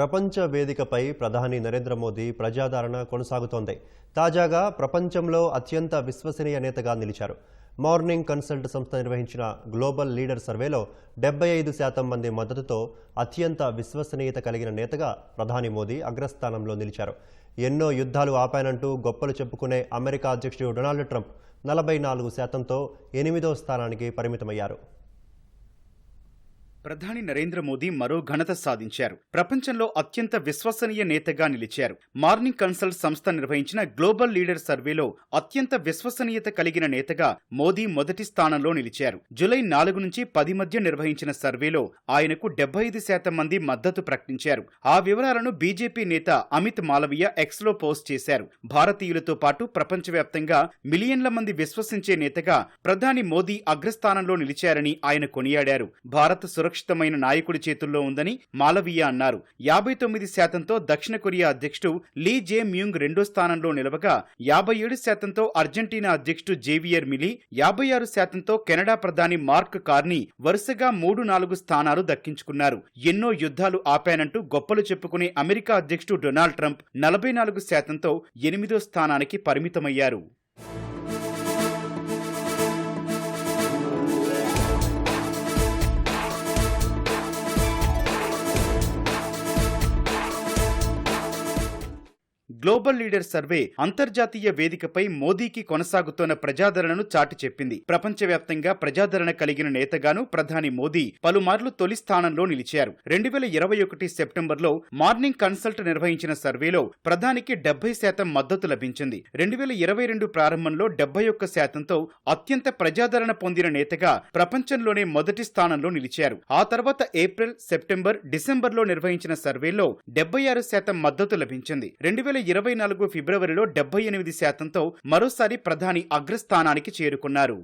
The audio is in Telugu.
ప్రపంచ వేదికపై ప్రధాని నరేంద్ర మోదీ ప్రజాదరణ కొనసాగుతోంది. తాజాగా ప్రపంచంలో అత్యంత విశ్వసనీయ నేతగా నిలిచారు. మార్నింగ్ కన్సల్ట్ సంస్థ నిర్వహించిన గ్లోబల్ లీడర్ సర్వేలో 75% మంది మద్దతుతో అత్యంత విశ్వసనీయత కలిగిన నేతగా ప్రధాని మోదీ అగ్రస్థానంలో నిలిచారు. ఎన్నో యుద్ధాలు ఆపానంటూ గొప్పలు చెప్పుకునే అమెరికా అధ్యక్షుడు డొనాల్డ్ ట్రంప్ 44%తో 8వ స్థానానికి పరిమితమయ్యారు. ప్రధాని నరేంద్ర మోదీ మరో ఘనత సాధించారు. ప్రపంచంలో అత్యంత విశ్వసనీయ నేతగా నిలిచారు. మార్నింగ్ కన్సల్ట్ సంస్థ నిర్వహించిన గ్లోబల్ లీడర్ సర్వేలో అత్యంత విశ్వసనీయత కలిగిన నేతగా మోదీ మొదటి స్థానంలో నిలిచారు. జూలై 4 నుంచి 10 మధ్య నిర్వహించిన సర్వేలో ఆయనకు 75% మంది మద్దతు ప్రకటించారు. ఆ వివరాలను బీజేపీ నేత అమిత్ మాలవీయ ఎక్స్లో పోస్ట్ చేశారు. భారతీయులతో పాటు ప్రపంచవ్యాప్తంగా మిలియన్ల మంది విశ్వసించే నేతగా ప్రధాని మోదీ అగ్రస్థానంలో నిలిచారని ఆయన కొనియాడారు. భారత సురక్షితమైన నాయకుడి చేతుల్లో ఉందని మాలవీయ అన్నారు. 59%తో దక్షిణ కొరియా అధ్యక్షుడు లీ జే మ్యూంగ్ రెండో స్థానంలో నిలవగా, 57%తో అర్జెంటీనా అధ్యక్షుడు జేవియర్ మిలీ, 56%తో కెనడా ప్రధాని మార్క్ కార్నీ వరుసగా 3-4 స్థానాలు దక్కించుకున్నారు. ఎన్నో యుద్ధాలు ఆపానంటూ గొప్పలు చెప్పుకునే అమెరికా అధ్యక్షుడు డొనాల్డ్ ట్రంప్ 44%తో 8వ స్థానానికి పరిమితమయ్యారు. గ్లోబల్ లీడర్ సర్వే అంతర్జాతీయ వేదికపై మోదీకి కొనసాగుతోన్న ప్రజాదరణను చాటి చెప్పింది. ప్రపంచవ్యాప్తంగా ప్రజాదరణ కలిగిన నేతగాను ప్రధాని మోదీ పలుమార్లు తొలి స్థానంలో నిలిచారు. 2021 సెప్టెంబర్లో మార్నింగ్ కన్సల్ట్ నిర్వహించిన సర్వేలో ప్రధానికి 70% మద్దతు లభించింది. 2022 ప్రారంభంలో 71%తో అత్యంత ప్రజాదరణ పొందిన నేతగా ప్రపంచంలోనే మొదటి స్థానంలో నిలిచారు. ఆ తర్వాత ఏప్రిల్, సెప్టెంబర్, డిసెంబర్లో నిర్వహించిన సర్వేలో 76% మద్దతు లభించింది. 2024 ఫిబ్రవరిలో 78%తో మరోసారి ప్రధాని అగ్రస్థానానికి చేరుకున్నారు.